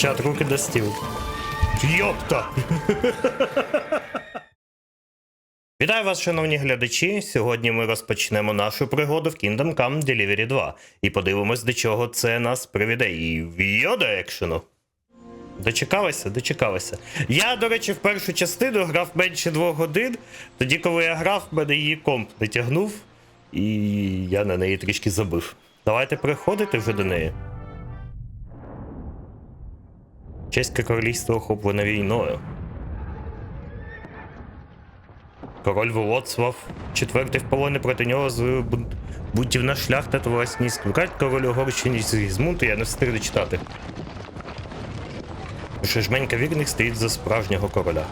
Чат, руки до стіл. Йопта! Вітаю вас, шановні глядачі! Сьогодні ми розпочнемо нашу пригоду в Kingdom Come Delivery 2. І подивимось, до чого це нас приведе. І в'йо до екшену. Дочекалися. Я, до речі, в першу частину грав менше 2 годин. Тоді, коли я грав, мене її комп не тягнув. І я на неї трішки забив. Давайте переходити вже до неї. Чеське королівство охоплене війною. Король Волоцлав, четвертий в полоні проти нього з бунтівна шляхта та власні скликать король Угорщині з Гізмунту, я не встиг дочитати. Що жменька вірних стоїть за справжнього короля.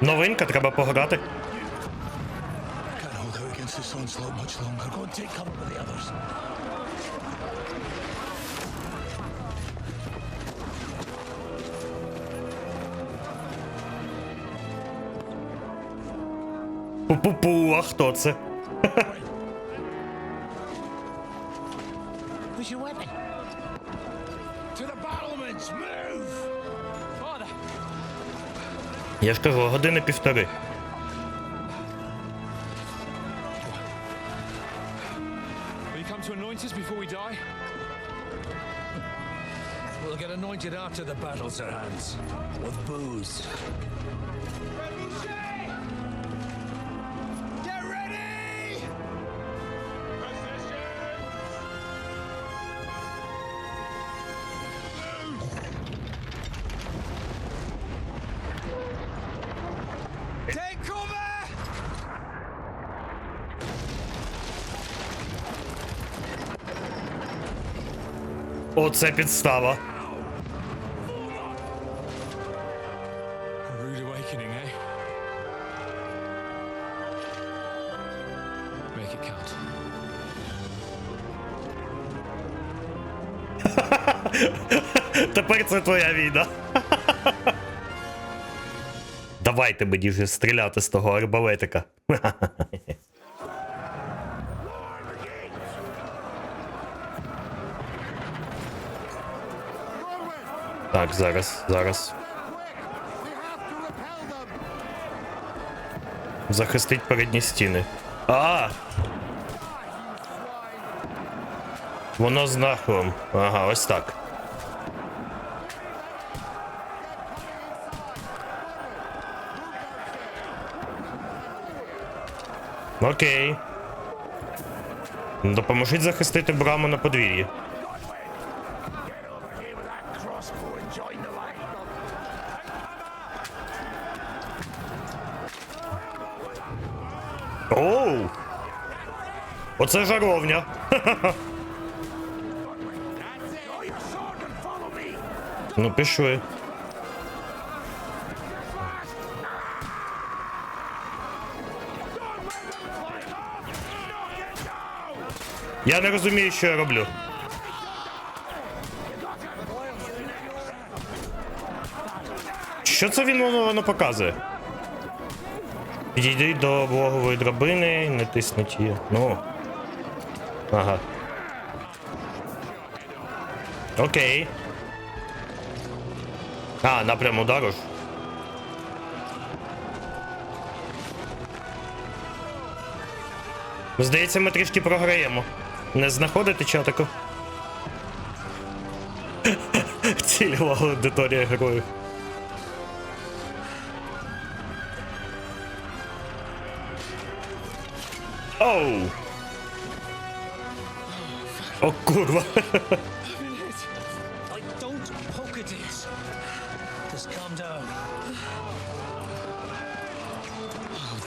Новинка, треба пограти. Пу-пу-пу, а хто це? Я ж кажу, години півтори. To anoint us before we die? We'll get anointed after the battle, Sir Hans. With booze. Get ready! Take cover! Оце підстава. Rude awakening, eh? Make it count. Тепер це твоя війна. Давайте мені вже стріляти з того арбалетика. Так, зараз. Захистить передні стіни. Воно з нахилом. Ага, ось так. Окей. Допоможіть захистити браму на подвір'ї. Оу! Оце жаровня! Ну, пішли. Я не розумію, що я роблю. Що це воно показує? Підійди до облогової драбини, натисніть її. Ну. Ага. Окей. Напрям удару ж. Здається, ми трішки програємо. Не знаходите чатику? Цільова аудиторія героїв. Оу! О, курва!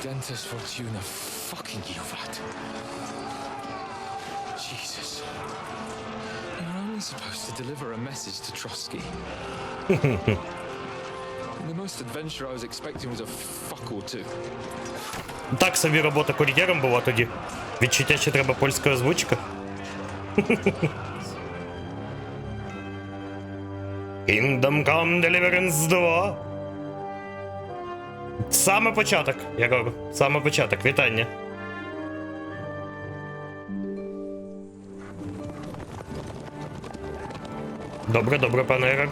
Dentist Fortuna fucking you that. Jesus. You're only supposed to deliver a message to Trotsky. The most adventure I was expecting was a fuck or two. Так собі робота кур'єром була тоді. Відчуття, що треба польська озвучка. Kingdom Come Deliverance 2. Саме початок, я кажу. Саме початок. Вітання. Добре, добре, пане Ерер.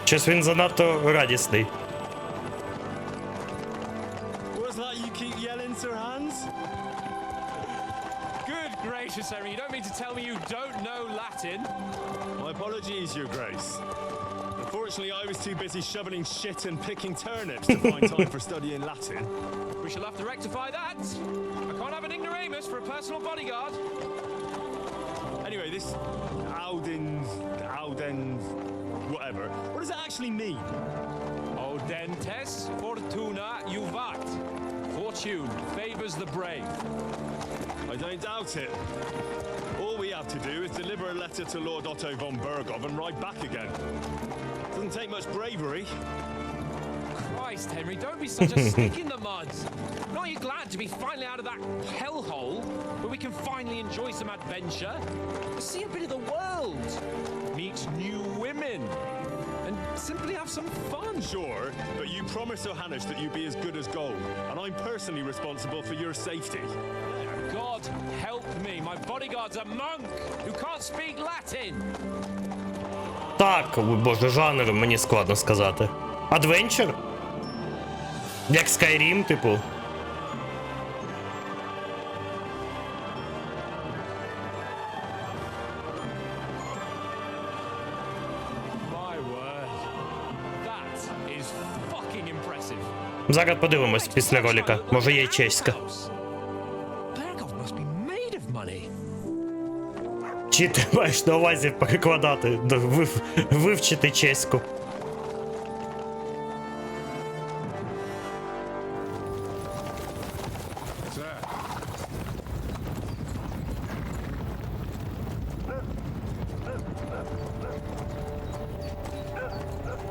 Щось він занадто радісний. What's that you keep yelling, Sir Hans? Good gracious, Henry, you don't mean to tell me you don't know Latin? My apologies, Your Grace. Unfortunately, I was too busy shoveling shit and picking turnips to find time for studying Latin. We shall have to rectify that. I can't have an ignoramus for a personal bodyguard. Anyway, this Auden, whatever. What does it actually mean? Audentes fortuna juvat. Fortune favors the brave. I don't doubt it. All we have to do is deliver a letter to Lord Otto von Bergov and ride back again. Doesn't take much bravery. Christ, Henry, don't be such a stick in the mud. Not you glad to be finally out of that hellhole where we can finally enjoy some adventure, see a bit of the world, meet new women, and simply have some fun. Sure, but you promised Johannes that you'd be as good as gold, and I'm personally responsible for your safety. God help me, my bodyguard's a monk who can't speak Latin. Так, боже, жанр мені складно сказати. Адвенчер? Як Skyrim, типу. My word, that is fucking impressive. Зараз подивимось після ролика. Може є чеська. Bergov must be made of money. Чи ти маєш на увазі перекладати, вивчити чеську?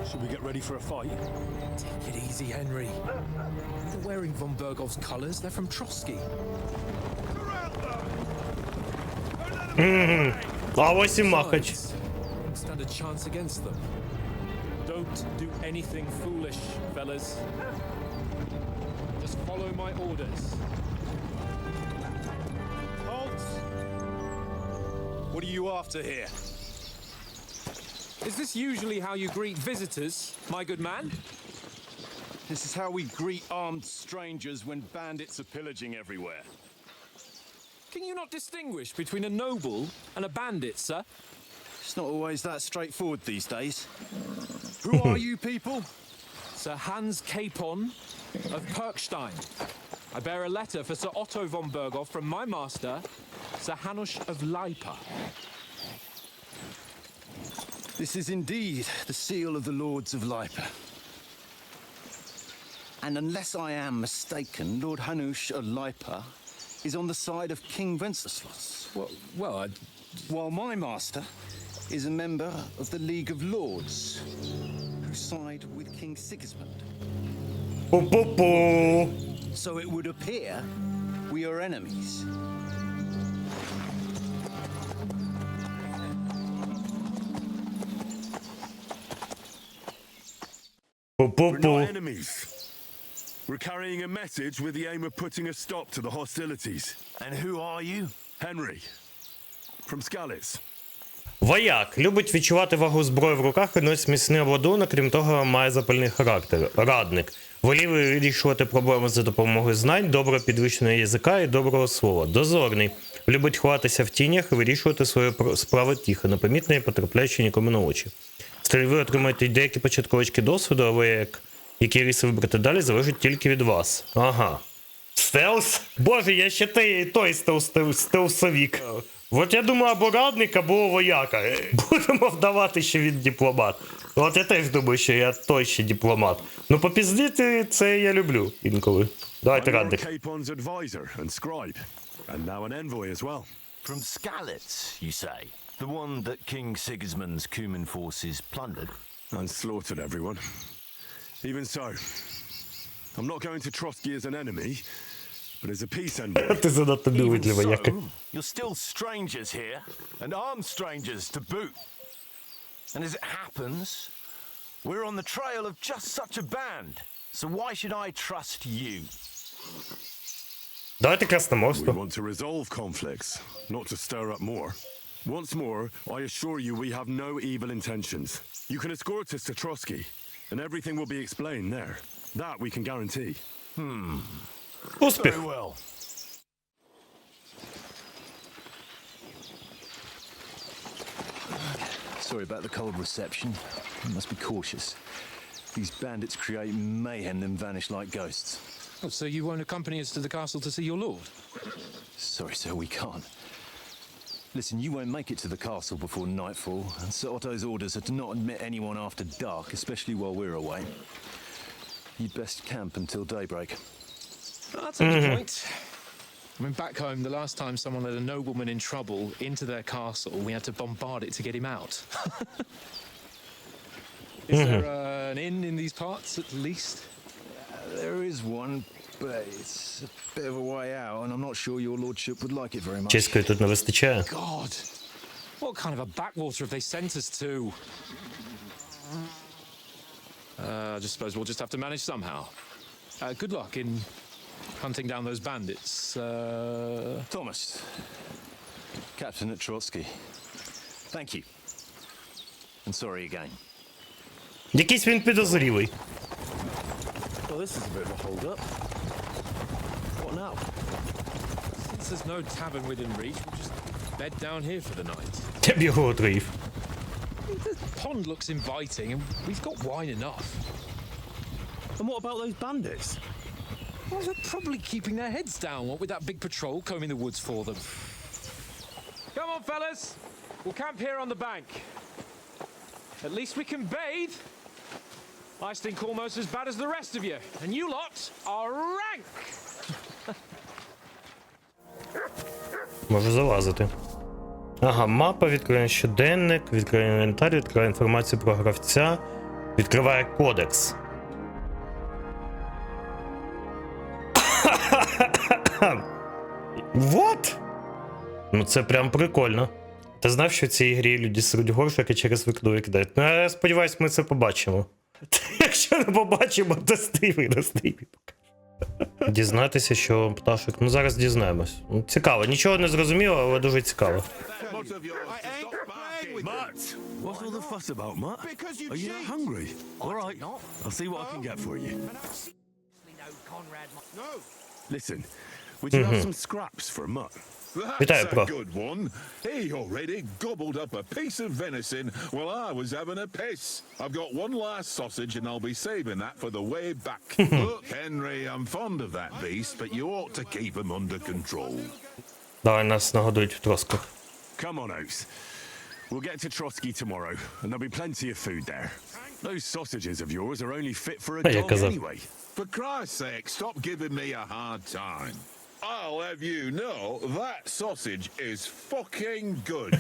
Should we get ready for a fight? Take it easy, Henry. They're wearing von Bergov's colors. They're from Trotsky. А ось і махач. Don't stand a chance against them. Don't do anything foolish, fellas. Just follow my orders. Halt! What are you after here? Is this usually how you greet visitors, my good man? This is how we greet armed strangers when bandits are pillaging everywhere. Can you not distinguish between a noble and a bandit, sir? It's not always that straightforward these days. Who are you people? Sir Hans Capon of Perkstein. I bear a letter for Sir Otto von Bergov from my master, Sir Hanush of Leipa. This is indeed the seal of the Lords of Lipa. And unless I am mistaken, Lord Hanush of Lipa is on the side of King Wenceslas. While my master is a member of the League of Lords, who side with King Sigismund. Пу-пу-пу. So it would appear we are enemies. We're not Пу-пу-пу. enemies. We're carrying a message with the aim of putting a stop to the hostilities. And who are you? Henry, from Skalitz. Вояк. Любить відчувати вагу зброї в руках і носить міцний обладунок, крім того, має запальний характер. Радник. Волів вирішувати проблеми за допомогою знань, добре підвищеного язика і доброго слова. Дозорний. Любить ховатися в тінях і вирішувати свої справи тихо, непомітно і потрапляючи нікому на очі. Ви отримаєте деякі початковички досвіду, але які риси вибрати далі, залежить тільки від вас. Ага. Стелс? Боже, я ще той стелсовік. От я думаю, або радник, або вояка. Будемо вдавати, що він дипломат. От я теж думаю, що я той ще дипломат. Ну, попіздити це я люблю інколи. Давайте I'm Lord радник. Capon's advisor and scribe, and now an envoy as well. From Skalitz, you say? The one that King Sigismund's Cuman forces plundered? And slaughtered everyone. Even so, I'm not going to Trotsky as an enemy, but as a peace envoy. Ти занадто Even довідлива, як. so, you're still strangers here, and armed strangers to boot. And as it happens, we're on the trail of just such a band. So why should I trust you? Давайте We красномовство. want to resolve conflicts, not to stir up more. Once more, I assure you we have no evil intentions. You can escort us to Trotsky, and everything will be explained there. That we can guarantee. Успіх. Very well. Sorry about the cold reception. You must be cautious. These bandits create mayhem then vanish like ghosts. Oh, so you won't accompany us to the castle to see your lord? Sorry, sir, we can't. Listen, you won't make it to the castle before nightfall, and Sir Otto's orders are to not admit anyone after dark, especially while we're away. You'd best camp until daybreak. That's a good point. I mean, back home, the last time someone led a nobleman in trouble into their castle, we had to bombard it to get him out. Is there an inn in these parts, at least? There is one, but it's a bit of a way out, and I'm not sure your lordship would like it very much. Чеської тут не вистачає. God, what kind of a backwater have they sent us to? I just suppose we'll just have to manage somehow. Good luck in hunting down those bandits. Thomas, Captain at Trotsky. Thank you. And sorry again. Якийсь він підозрілий. Well, this is a bit of a hold-up. What now? Since there's no tavern within reach, we'll just bed down here for the night. Я б його отруїв. The pond looks inviting, and we've got wine enough. And what about those bandits? Well, they're probably keeping their heads down, what with that big patrol combing the woods for them. Come on, fellas. We'll camp here on the bank. At least we can bathe. I stink almost as bad as the rest of you, and you lot are rank. Можу залазити. Ага, мапа, відкриває щоденник, відкриває інвентар, відкриває інформацію про гравця, відкриває кодекс. What? Ну це прям прикольно. Ти знав, що в цій грі люди сруть горшики через вікно викидають? Ну, я сподіваюсь, ми це побачимо. Якщо не побачимо, то стрімі на стрімі покажу. Дізнатися, що пташок... Ну, зараз дізнаємось. Ну, цікаво. Нічого не зрозуміло, але дуже цікаво. Mutt! What's all the fuss about, Mutt? Are you not hungry? All right, I'll see what I can get for you. Listen, would you have some scraps for Mutt? Вітаю, That's бро. a good one. He already gobbled up a piece of venison while I was having a piss. I've got one last sausage and I'll be saving that for the way back. Look, Henry, I'm fond of that beast, but you ought to keep him under control. Давай нас нагодують в тросках. Come on, Oates. We'll get to Trotsky tomorrow, and there'll be plenty of food there. Those sausages of yours are only fit for a Hey, dog казав. anyway. For Christ's sake, stop giving me a hard time. I'll have you know that sausage is fucking good.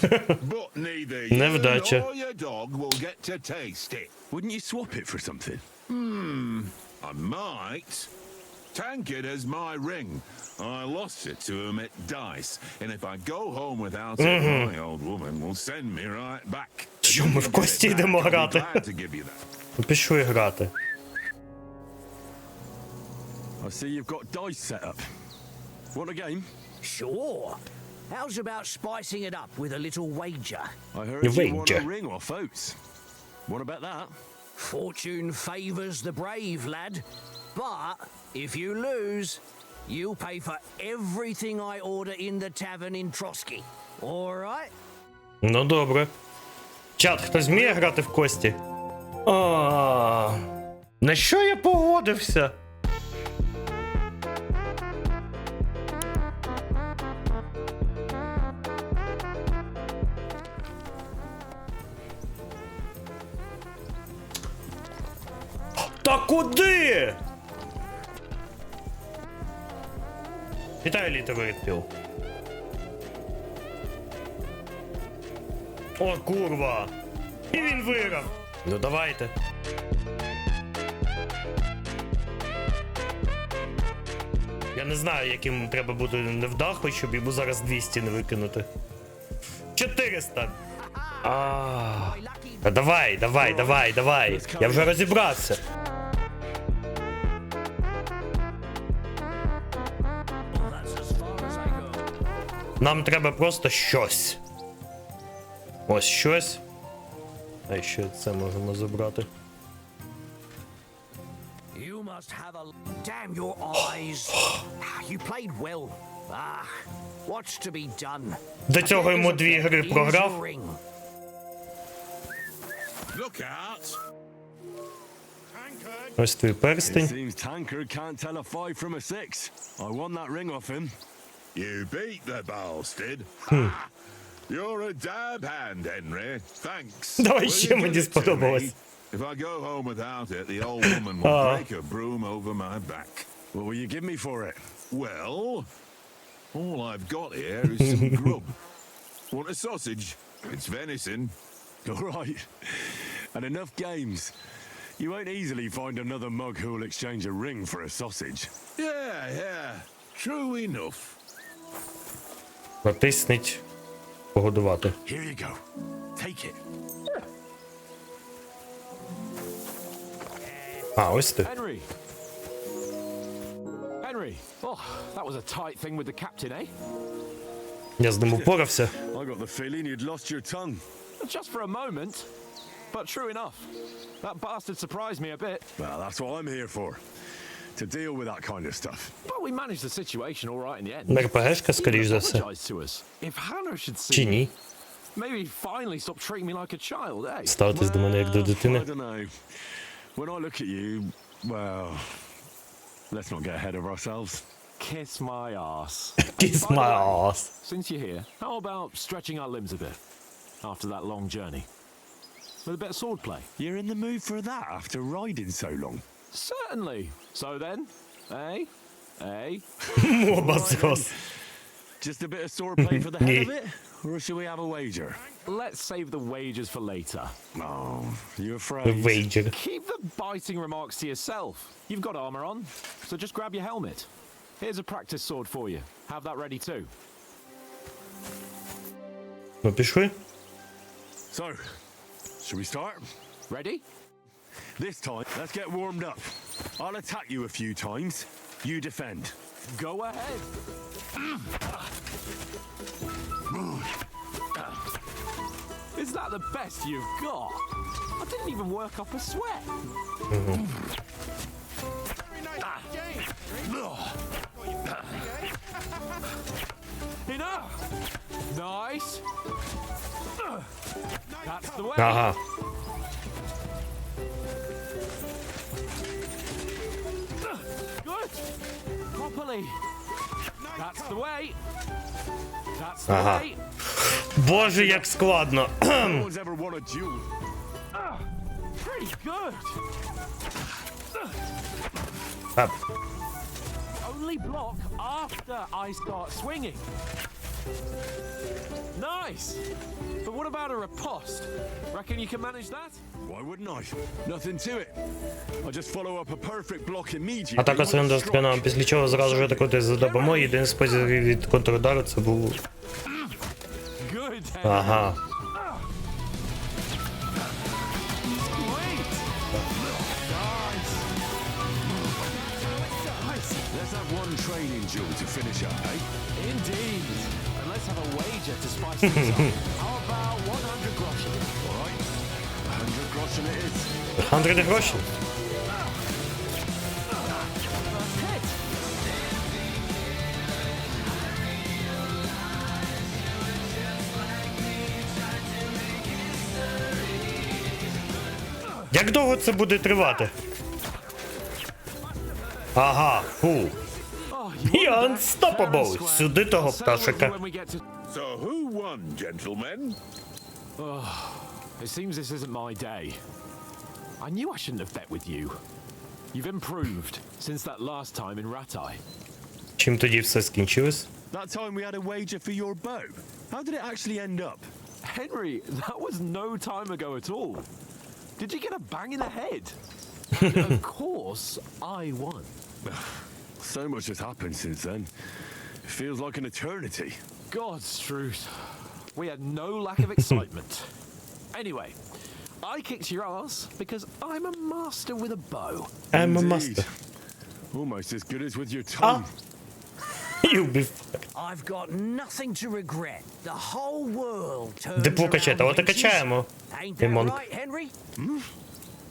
But neither you Невдача. nor your dog will get to taste it. Wouldn't you swap it for something? I might. Tankard has my ring. I lost it to him at dice, and if I go home without it, my old woman will send me right back. Що ми в кості йдемо I'll be грати? glad to give you that. Пішли грати. I see you've got dice set up. Want a game? Sure. How's about spicing it up with a little wager? I heard you want a Wager. ring off Oates. Want to bet that? Fortune favours the brave, lad. But if you lose, you'll pay for everything I order in the tavern in Trotsky. All right? Ну добре. Чат, хтось вміє грати в кості? На що я погодився? Та куди? Вітаю, літовий відпіл. О, курва! І він виграв! Ну давайте. Я не знаю, яким треба бути невдахою, щоб йому зараз 200 не викинути. 400! Та давай. Я вже розібрався. Нам треба просто щось. Ось щось. А ще це можемо забрати. You must have a... Damn your eyes. You played well. What's to be done? До цього йому 2 гри програв. Look out! Ось твій It перстень. seems Tankard can't tell a 5 from a 6. I won that ring off him. You beat the bastard. You're a dab hand, Henry. Thanks. Давай Will ще you give мені it to сподобалось. me? If I go home without it, the old woman will break a broom over my back. What will you give me for it? Well, all I've got here is some grub. Want a sausage? It's venison. All right. And enough games. You won't easily find another mug who'll exchange a ring for a sausage. Yeah. True enough. Натисніть. Погодувати. Here you go. Take it. Ось ти. Henry! Henry! Oh, that was a tight thing with the captain, eh? Я з ним упорався. I got the feeling you'd lost your tongue. Just for a moment. But true enough. That bastard surprised me a bit. Well, that's what I'm here for. To deal with that kind of stuff. But we managed the situation all right in the end. На РПГшка, скоріш за все. Apologized to us. If Hannah should see Чи ні? maybe finally stop treating me like a child, eh? Ставитись до мене як до I дитини. don't know. When I look at you, well, let's not get ahead of ourselves. Kiss my ass. Kiss By the my way, ass. Since you're here, how about stretching our limbs a bit after that long journey? With a bit of swordplay. You're in the mood for that after riding so long. Certainly. So then, eh? Мобасос. Just a bit of swordplay for the hell of Nee. it? Or should we have a wager? Let's save the wagers for later. Oh, you afraid? Вейджер. Keep the biting remarks to yourself. You've got armor on, so just grab your helmet. Here's a practice sword for you. Have that ready too. Ну, пішли. So, should we start? Ready? This time, let's get warmed up. I'll attack you a few times. You defend. Go ahead. Is that the best you've got? I didn't even work up a sweat. Enough. Nice. That's the way. Ага. Good. Properly. That's the way. That's the Ага. way. Боже, як складно. No one's ever won a duel. Pretty good. Ап. Only block after I start swinging. Nice. But what about a riposte? Reckon you can manage that? Why wouldn't I? Nothing to it. I'll just follow up a perfect block immediately. Атака with a стрендер strike. спрямована, після чого зразу ж атакувати за допомогою. Єдиний спосіб від контрудару це був... Good. Henry. Ага. Sweet. Nice. Let's have one training duel to finish up, eh? Indeed. And let's have a wager to spice things up. How about 100 groschen? All right. 100 groschen it is. 100 грошей. First hit. Як довго це буде тривати? Ага, фу. Oh, you І won that unstoppable. fair and square. Сюди того I'll settle with you пташика. when we get to- So who won, gentlemen? It seems this isn't my day. I knew I shouldn't have bet with you. You've improved since that last time in Ratai. Чим тоді все скінчилось? That time we had a wager for your bow. How did it actually end up? Henry, that was no time ago at all. Did you get a bang in the head? And of course, I won. So much has happened since then. It feels like an eternity. God's truth. We had no lack of excitement. Anyway, I kicked your ass because I'm a master with a bow. I'm a Indeed. master. Almost as good as with your tongue. You'll be fucked. I've got nothing to regret. The whole world turns Дипло качати, around от і wenches. качаємо. Ain't Ти that монк. right, Henry?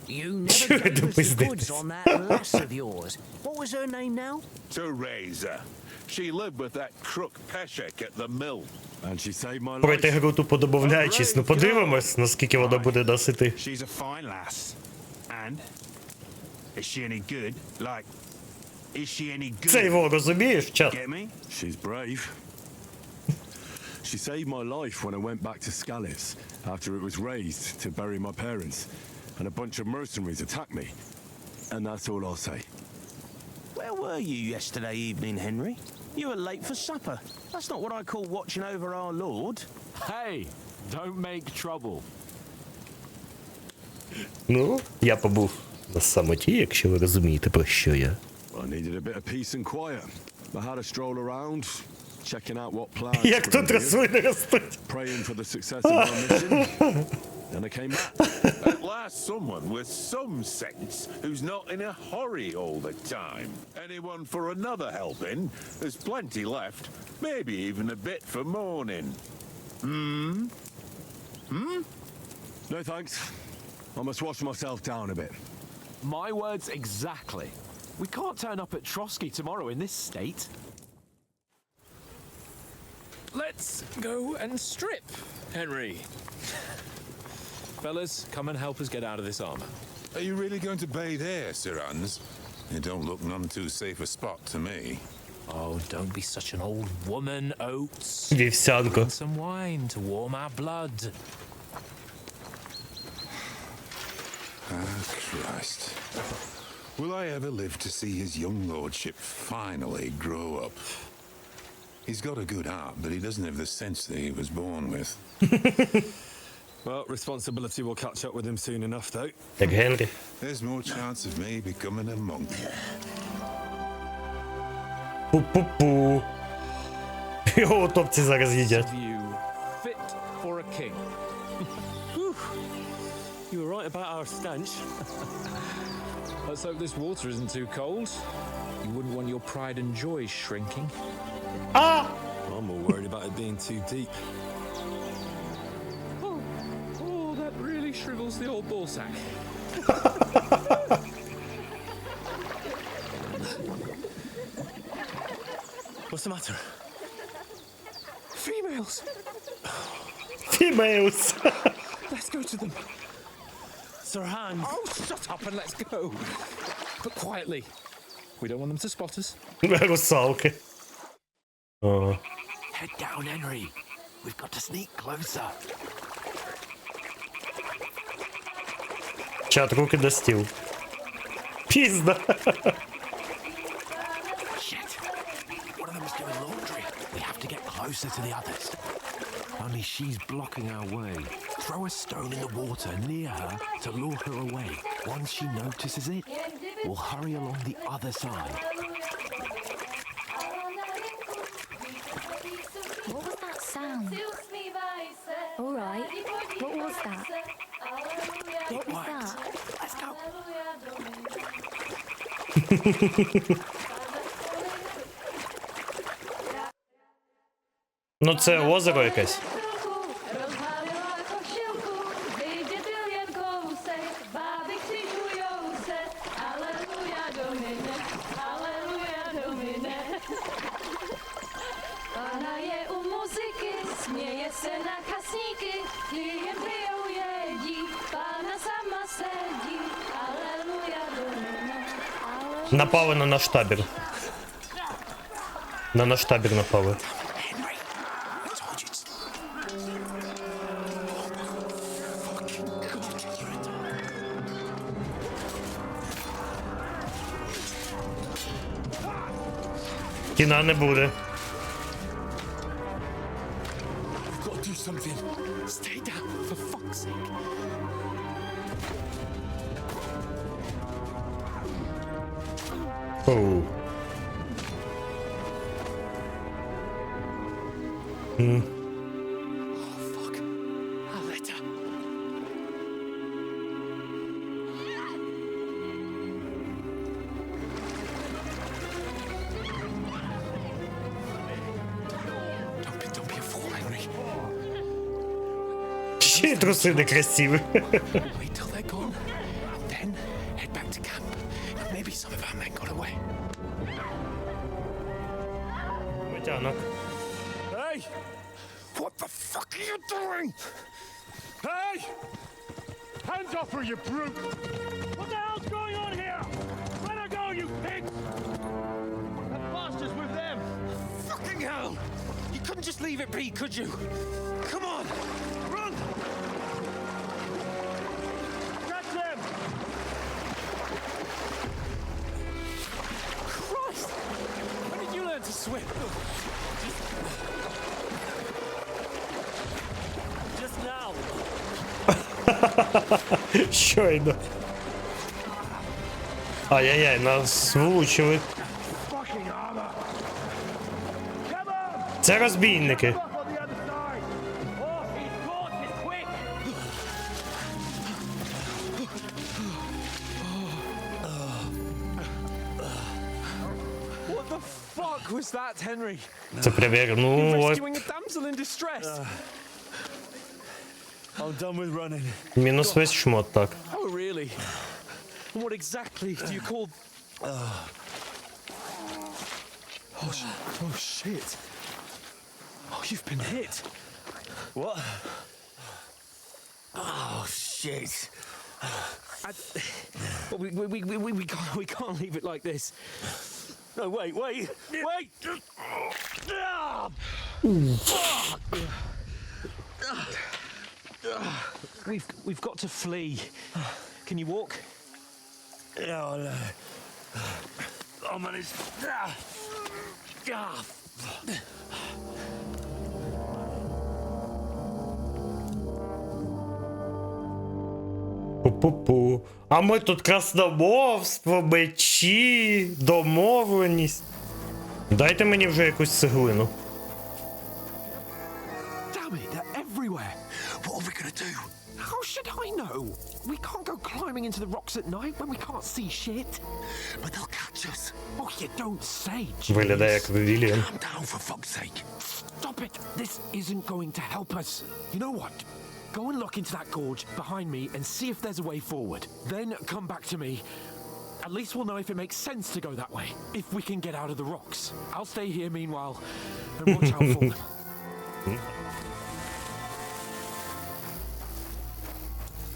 You Чого never ви gave us the допиздитесь? goods on that lass of yours. What was her name now? Teresa. She lived with that crook Peshek at the mill. And she saved my Пройти life. гру тупо добавляючись. Ну подивимось, наскільки вона буде досити. She's a fine lass. And? Is she any good? Like, is she any good? Це його розумієш, чат? Get me? She's brave. She saved my life when I went back to Scallis after it was razed to bury my parents, and a bunch of mercenaries attacked me. And that's all I'll say. Where were you yesterday evening, Henry? You were late for supper. That's not what I call watching over our Lord. Hey, don't make trouble. Ну, я побув на самоті, якщо ви розумієте, про що я. I needed a bit of peace and quiet. I had a stroll around, checking out what plans Як were тут in here, рослини ростуть. praying for the success of our mission. Then I came back. At last, someone with some sense who's not in a hurry all the time. Anyone for another helping? There's plenty left. Maybe even a bit for morning. No thanks. I must wash myself down a bit. My words exactly. We can't turn up at Trotsky tomorrow in this state. Let's go and strip, Henry. Fellas, come and help us get out of this armor. Are you really going to bathe here, Sir Hans? It don't look none too safe a spot to me. Oh, don't be such an old woman, Oates. Вівсянко. And some wine to warm our blood. Ah, Christ. Will I ever live to see his young lordship finally grow up? He's got a good heart, but he doesn't have the sense that he was born with. Well, responsibility will catch up with him soon enough, though. Як Генрі. There's more chance of me becoming a monk. Пу-пу-пу. Його утопці зараз їдять. You fit for a king. You were right about our stench. Let's hope this water isn't too cold. You wouldn't want your pride and joy shrinking. I'm more worried about it being too deep. Oh, that really shrivels the old ball sack. What's the matter? Females! Фімеус. Let's go to them. Sir Hans. Oh, shut up and let's go. But quietly. We don't want them to spot us. Русалки. О. Head down, Henry. We've got to sneak closer. Чат, руки до стіл. Пізда. Shit. One of them's doing laundry. We have to get closer to the others. Only she's blocking our way. Throw a stone in the water near her to lure her away. Once she notices it, we'll hurry along the other side. What was that sound? All right. What was that? What was that? Let's go. Ну це озеро якесь. Pana je u muzyky, śmieje se na kasniki, klienty ją jedzi, pana sama sedzi, aleluja do mnie. Напали на наш табір. На наш табір напали. Henry, I told you it's... Кіна не буде. We've got to do something. Stay down, for fuck's sake. Оу. fuck. A letter. Don't be a fool, Henry. Ще й труси некрасиві. Wait till they're gone, then head back to camp. Maybe some of our men got away. Початок. Hey! What the fuck are you doing? Hey! Hands off her, you brute! What the hell's going on here? Let her go, you pigs! That bastard's with them! Fucking hell! You couldn't just leave it be, could you? Come on! Run! Catch them! Christ! When did you learn to swim? Just now. Щойно. Ай-яй-яй, нас влучили. Fucking armor! Come on! Це розбійники. Up on the other side! Oh, he's caught! He's quick! What the fuck was that, Henry? Це привернуло. Rescuing a damsel in distress. I'm done with running. Мінус весь шмот, так. Oh, really? And what exactly do you call... Oh, shit. Oh, you've been hit. What? Oh, shit. Well, we can't leave it like this. No, wait. We've got to flee. Can you walk? Yeah, I'll manage. Пу-пу-пу. А ми тут красномовство, мечі, домовленість. Дайте мені вже якусь цеглину. Damn it, they're everywhere. What are we gonna do? How should I know? We can't go climbing into the rocks at night when we can't see shit. But they'll catch us. Oh, you don't say, James. Виглядає як Вільям. Calm down, for fuck's sake. Stop it. This isn't going to help us. You know what? Go and look into that gorge behind me and see if there's a way forward. Then come back to me. At least we'll know if it makes sense to go that way. If we can get out of the rocks. I'll stay here meanwhile and watch out for them.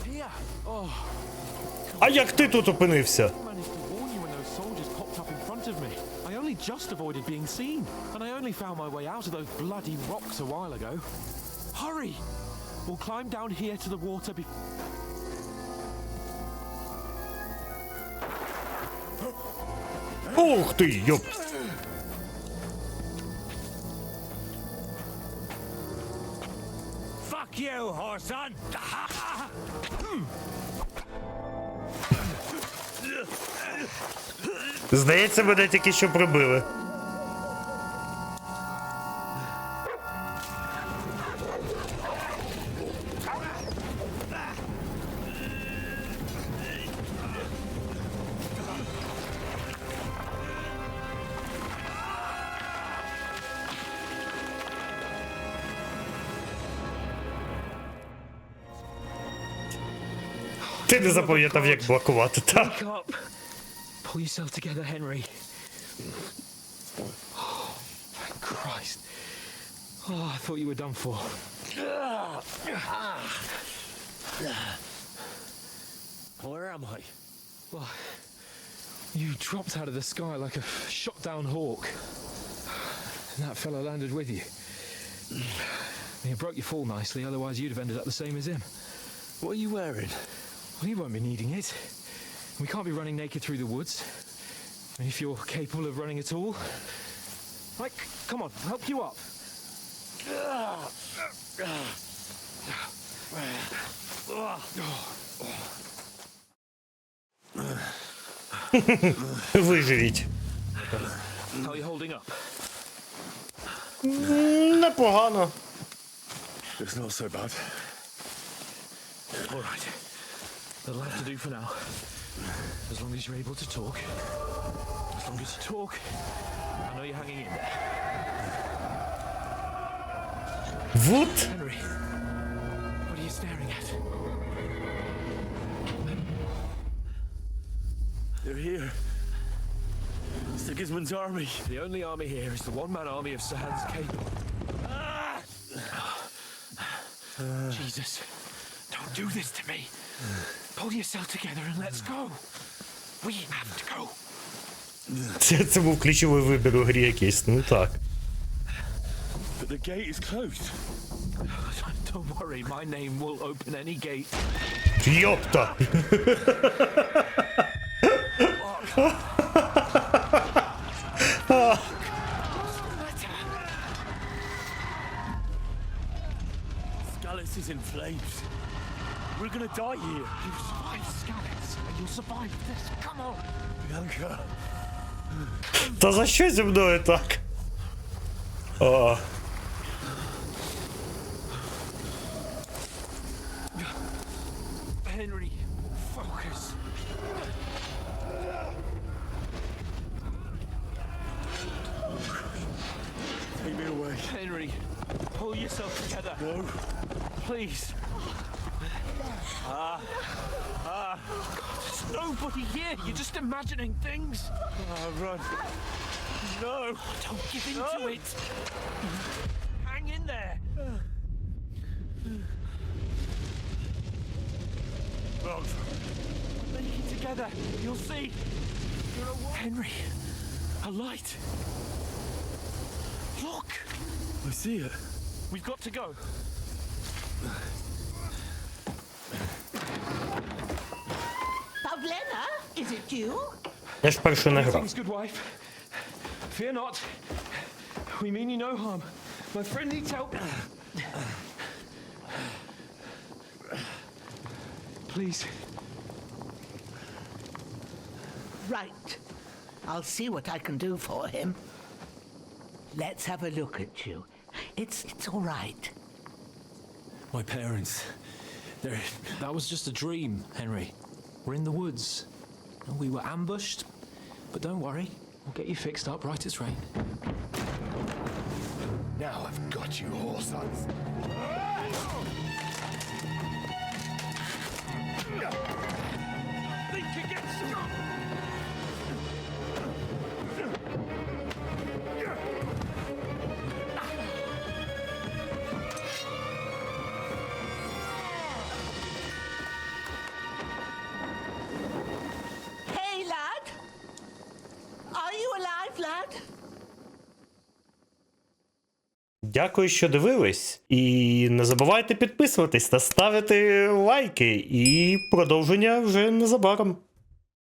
Here. Oh. А як ти тут опинився? I managed to warn you when those soldiers popped up in front of me. I only just avoided being seen, and I only found my way out of those bloody rocks a while ago. Hurry! We'll climb down here to the water Ух ти, йоп. Fuck you, whoreson! Здається, мене тільки що прибили. Ти не запам'ятав, як блокувати, так? Wake up! Pull yourself together, Henry. Oh, thank Christ. Oh, I thought you were done for. Where am I? Well, you dropped out of the sky like a shot-down hawk. And that fella landed with you. You broke your fall nicely, otherwise you'd have ended up the same as him. What are you wearing? Well, you won't be needing it. We can't be running naked through the woods. If you're capable of running at all. Like, come on, I'll help you up. Виживіть. How are you holding up? Непогано. It's not so bad. All right. That'll have to do for now. As long as you're able to talk. As long as you talk, I know you're hanging in there. Вот. Henry, what are you staring at? They're here. Sigismund's army. The only army here is the one-man army of Sahan's Cape. Jesus, don't do this to me. Pull yourself together and let's go. We have to go. Це був ключовий вибір у грі якийсь, ну так. But the gate is closed. Don't worry, my name will open any gate. Йопта! Scallis is in flames. We're gonna die here. You survived Scallis, and you'll survive this. Come on. Bianca. Та за що зі мною так? О. Henry, focus. Take me away. Henry, pull yourself together. No. Please. God, there's nobody here. You're just imagining things. Run. No. Don't give in to it. Hang in there. Run. Make it together. You'll see. Henry, a light. Look. I see it. We've got to go. Pavlena, is it you? Я ж першу не грав. Greetings, good wife. Fear not. We mean you no harm. My friend needs help. Please. Right. I'll see what I can do for him. Let's have a look at you. It's all right. My parents. They're... That was just a dream, Henry. We're in the woods. We were ambushed, but don't worry. We'll get you fixed up right as rain. Now I've got you, whoresons. Think against them! Hey, lad! Are you alive, lad? Дякую, що дивились. І не забувайте підписуватись та ставити лайки. І продовження вже незабаром.